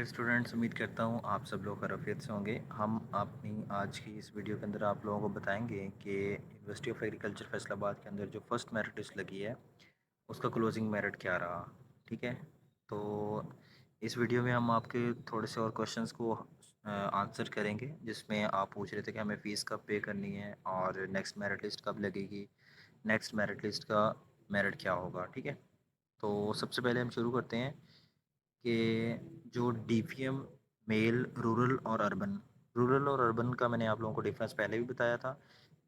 Students, उम्मीद करता हूँ आप सब लोग खैरियत से होंगे। हम अपनी आज की इस वीडियो के अंदर आप लोगों को बताएंगे कि यूनिवर्सिटी ऑफ एग्रीकल्चर फैसलाबाद के अंदर जो फर्स्ट मेरिट लिस्ट लगी है उसका क्लोजिंग मेरिट क्या रहा। ठीक है, तो इस वीडियो में हम आपके थोड़े से और क्वेश्चंस को आंसर करेंगे, जिसमें आप पूछ रहे थे कि हमें फ़ीस कब पे करनी है और नेक्स्ट मेरिट लिस्ट कब लगेगी, नेक्स्ट मेरिट लिस्ट का मेरिट क्या होगा। ठीक है, तो सबसे पहले हम शुरू करते हैं कि जो डीपीएम मेल रूरल और अर्बन का मैंने आप लोगों को डिफरेंस पहले भी बताया था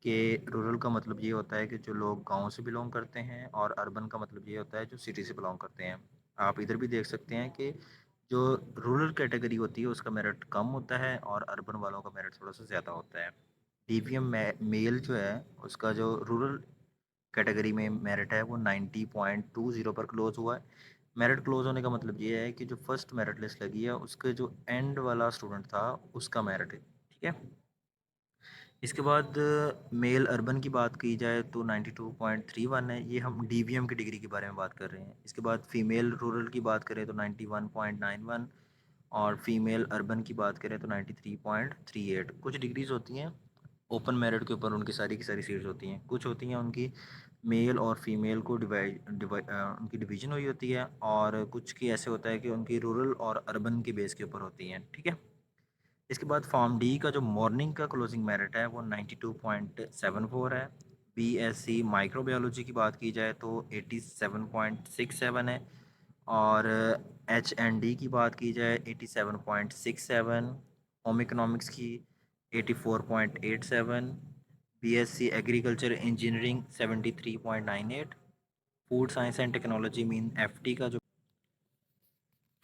कि रूरल का मतलब ये होता है कि जो लोग गांव से बिलोंग करते हैं, और अर्बन का मतलब ये होता है जो सिटी से बिलोंग करते हैं। आप इधर भी देख सकते हैं कि जो रूरल कैटेगरी होती है उसका मेरिट कम होता है और अर्बन वालों का मेरिट थोड़ा सा ज़्यादा होता है। डीपीएम मेल जो है उसका जो रूरल कैटेगरी में मेरिट है वो 90.20 पर क्लोज हुआ है। मेरिट क्लोज होने का मतलब ये है कि जो फर्स्ट मेरिट लिस्ट लगी है उसके जो एंड वाला स्टूडेंट था उसका मेरिट है। ठीक है, इसके बाद मेल अर्बन की बात की जाए तो 92.31 है। ये हम डीवीएम की डिग्री के बारे में बात कर रहे हैं। इसके बाद फीमेल रूरल की बात करें तो 91.91, और फीमेल अर्बन की बात करें तो 93.38। कुछ डिग्रीज होती हैं ओपन मेरिट के ऊपर, उनकी सारी की सारी सीट्स होती हैं। कुछ होती हैं उनकी मेल और फीमेल को उनकी डिवीजन हुई होती है, और कुछ की ऐसे होता है कि उनकी रूरल और अर्बन के बेस के ऊपर होती हैं। ठीक है, इसके बाद फॉर्म डी का जो मॉर्निंग का क्लोजिंग मेरिट है वो 92.74 है। बीएससी माइक्रोबायोलॉजी की बात की जाए तो 87.67 है, और एच एन डी की बात की जाए 87.67, होम इकोनॉमिक्स की 84.87, BSc agriculture engineering 73.98, food science and technology mean FT का जो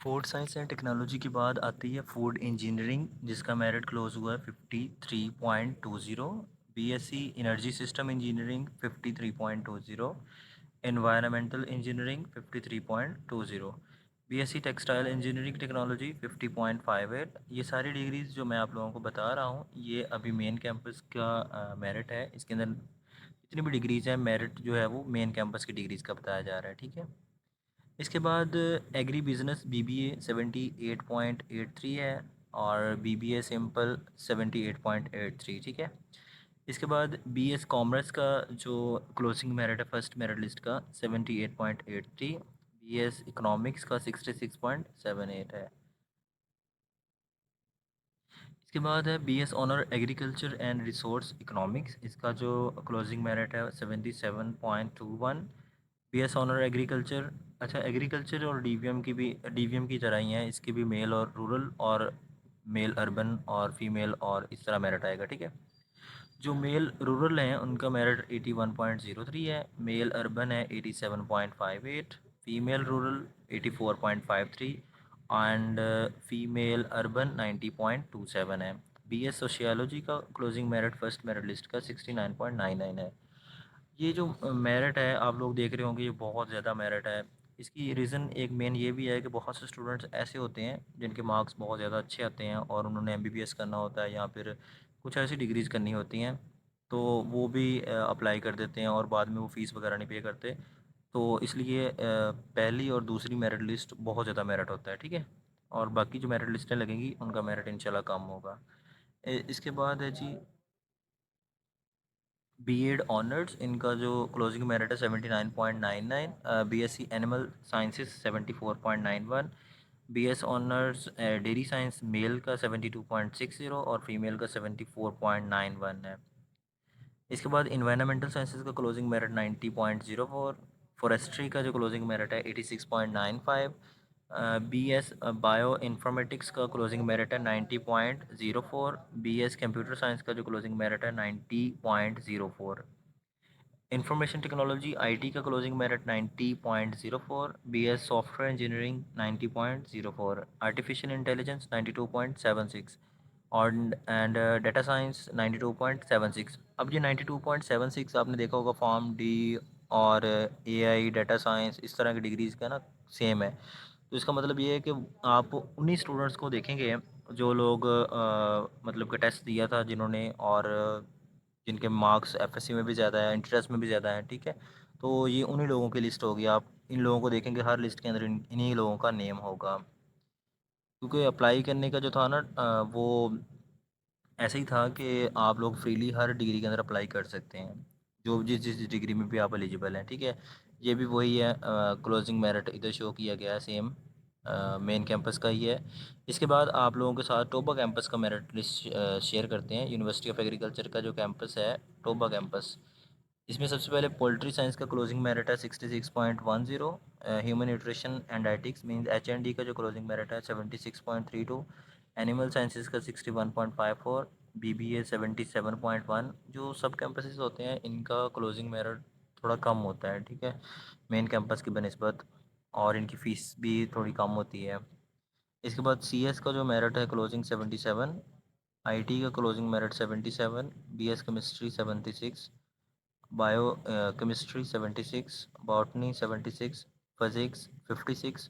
फूड साइंस एंड टेक्नोलॉजी की बाद आती है फूड इंजीनियरिंग, जिसका मेरिट क्लोज हुआ है 53.20। BSc energy system engineering 53.20, environmental engineering 53.20, BSc textile engineering technology 50.58। ये सारी डिग्रीज़ जो मैं आप लोगों को बता रहा हूँ ये अभी मेन कैंपस का मेरिट है। इसके अंदर जितनी भी डिग्रीज़ हैं मेरिट जो है वो मेन कैंपस की डिग्रीज़ का बताया जा रहा है। ठीक है, इसके बाद एग्री बिजनेस बीबीए 78.83 है, और बीबीए सिंपल 78.83। ठीक है, इसके बाद बीएस कॉमर्स का जो क्लोजिंग मेरिट है फर्स्ट मेरिट लिस्ट का 78.83, बीएस इकोनॉमिक्स का 66.78 है। इसके बाद है BS honour agriculture and resource economics, इसका जो क्लोजिंग मेरिट है 77.21। बीएस ऑनर एग्रीकल्चर, अच्छा एग्रीकल्चर और डीवीएम की भी डीवीएम की तरह ही है, इसकी भी मेल और रूरल और मेल अर्बन और फीमेल और इस तरह मेरिट आएगा। ठीक है, जो मेल रूरल हैं उनका मेरिट 81.03 है, मेल अर्बन है 87.58, female rural 84.53, and female urban 90.27 है। बीएस सोशियोलॉजी का closing merit first merit list का 69.99 है। ये जो मेरिट है आप लोग देख रहे होंगे ये बहुत ज़्यादा मेरिट है। इसकी रीज़न एक मेन ये भी है कि बहुत से स्टूडेंट्स ऐसे होते हैं जिनके मार्क्स बहुत ज़्यादा अच्छे आते हैं और उन्होंने एमबीबीएस करना होता है या फिर कुछ ऐसी डिग्रीज़ करनी होती हैं, तो वो भी अप्लाई कर देते हैं और बाद में वो फ़ीस वगैरह नहीं पे करते। तो इसलिए पहली और दूसरी मेरिट लिस्ट बहुत ज़्यादा मेरिट होता है। ठीक है, और बाकी जो मेरिट लिस्टें लगेंगी उनका मेरिट इंशाल्लाह कम होगा। इसके बाद है जी बीएड ऑनर्स, इनका जो क्लोजिंग मेरिट है 79.99, BSc animal sciences 74.91, BS honours dairy science male का 72.60 और फीमेल का 74.91 है। इसके बाद इन्वायरमेंटल साइंसेज का क्लोजिंग मेरिट 90.04, फॉरेस्ट्री का जो क्लोजिंग मेरिट है 86.95, बीएस बायो इन्फॉर्मेटिक्स का क्लोजिंग मेरिट है 90.04, बीएस कंप्यूटर साइंस का जो क्लोजिंग मेरिट है 90.04, इंफॉर्मेशन टेक्नोलॉजी आईटी का closing merit 90.04, BS software engineering 90.04, artificial intelligence 92.76, और एंड डाटा साइंस 92.76। अब ये 92.76 आपने देखा होगा फॉर्म डी और एआई डाटा साइंस इस तरह की डिग्रीज़ का ना सेम है। तो इसका मतलब ये है कि आप उन्हीं स्टूडेंट्स को देखेंगे जो लोग मतलब कि टेस्ट दिया था जिन्होंने, और जिनके मार्क्स एफएससी में भी ज़्यादा है, इंटरेस्ट में भी ज़्यादा है। ठीक है, तो ये उन्हीं लोगों की लिस्ट होगी। आप इन लोगों को देखेंगे हर लिस्ट के अंदर इन्हीं लोगों का नेम होगा। क्योंकि अप्लाई करने का जो था ना वो ऐसे ही था कि आप लोग फ्रीली हर डिग्री के अंदर अप्लाई कर सकते हैं, जो जिस जिस डिग्री में भी आप एलिजिबल हैं, ठीक है। ये भी वही है, क्लोजिंग मेरिट इधर शो किया गया है, सेम मेन कैंपस का ही है। इसके बाद आप लोगों के साथ टोबा कैंपस का मेरिट लिस्ट शेयर करते हैं। यूनिवर्सिटी ऑफ एग्रीकल्चर का जो कैंपस है, टोबा कैंपस, इसमें सबसे पहले पोल्ट्री साइंस का क्लोजिंग मेरिट है 66.10। Human nutrition and dietetics means HND का जो क्लोजिंग मेरिट है 76.32। एनिमल साइंसेज का 61.54। BBA 77.1। जो सब कैंपसेस होते हैं इनका क्लोजिंग मेरिट थोड़ा कम होता है, ठीक है, मेन कैंपस की बनस्बत, और इनकी फ़ीस भी थोड़ी कम होती है। इसके बाद CS का जो मेरिट है क्लोजिंग 77। IT का closing merit 77। BS chemistry 76। Bio chemistry 76। Botany 76। Physics 56।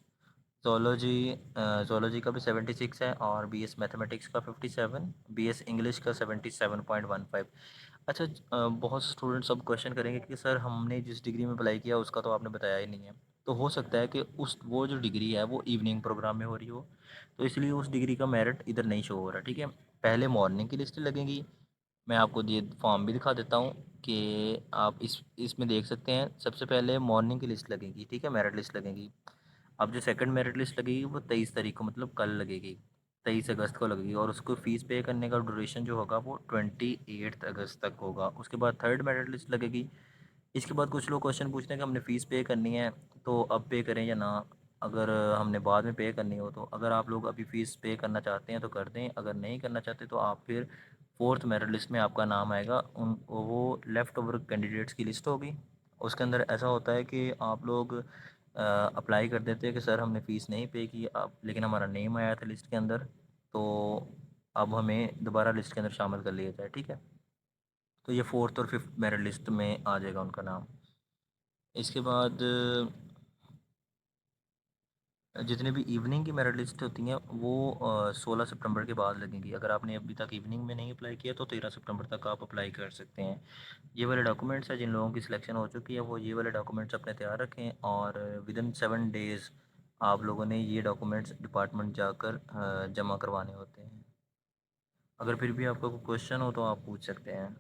Zoology का भी 76 है, और BS मैथमेटिक्स का 57। BS इंग्लिश का 77.15। अच्छा, बहुत स्टूडेंट्स अब क्वेश्चन करेंगे कि सर हमने जिस डिग्री में अप्लाई किया उसका तो आपने बताया ही नहीं है। तो हो सकता है कि उस वो जो डिग्री है वो इवनिंग प्रोग्राम में हो रही हो, तो इसलिए उस डिग्री का मेरिट इधर नहीं शो हो रहा, ठीक है। पहले मॉर्निंग की लिस्ट लगेगी। मैं आपको ये फॉर्म भी दिखा देता हूँ कि आप इसमें देख सकते हैं। सबसे पहले मॉर्निंग की लिस्ट लगेगी, ठीक है, मेरिट लिस्ट लगेगी। अब जो सेकंड मेरिट लिस्ट लगेगी वो 23 तारीख को, मतलब कल लगेगी, 23 अगस्त को लगेगी, और उसको फ़ीस पे करने का ड्यूरेशन जो होगा वो 28 अगस्त तक होगा। उसके बाद थर्ड मेरिट लिस्ट लगेगी। इसके बाद कुछ लोग क्वेश्चन पूछते हैं कि हमने फ़ीस पे करनी है तो अब पे करें या ना। अगर हमने बाद में पे करनी हो, तो अगर आप लोग अभी फ़ीस पे करना चाहते हैं तो कर दें, अगर नहीं करना चाहते तो आप फिर फोर्थ मेरिट लिस्ट में आपका नाम आएगा। उन वो लेफ़्ट ओवर कैंडिडेट्स की लिस्ट होगी। उसके अंदर ऐसा होता है कि आप लोग अप्लाई कर देते हैं कि सर हमने फ़ीस नहीं पे की, अब लेकिन हमारा नेम आया था लिस्ट के अंदर, तो अब हमें दोबारा लिस्ट के अंदर शामिल कर लिया जाए, ठीक है। तो ये फोर्थ और फिफ्थ मेरिट लिस्ट में आ जाएगा उनका नाम। इसके बाद जितने भी इवनिंग की मेरिट लिस्ट होती हैं वो 16 सितंबर के बाद लगेंगी। अगर आपने अभी तक इवनिंग में नहीं अप्लाई किया तो 13 सितंबर तक आप अप्लाई कर सकते हैं। ये वाले डॉक्यूमेंट्स हैं, जिन लोगों की सिलेक्शन हो चुकी है वो ये वाले डॉक्यूमेंट्स अपने तैयार रखें, और विदिन 7 डेज़ आप लोगों ने ये डॉक्यूमेंट्स डिपार्टमेंट जाकर जमा करवाने होते हैं। अगर फिर भी आपका कोई क्वेश्चन हो तो आप पूछ सकते हैं।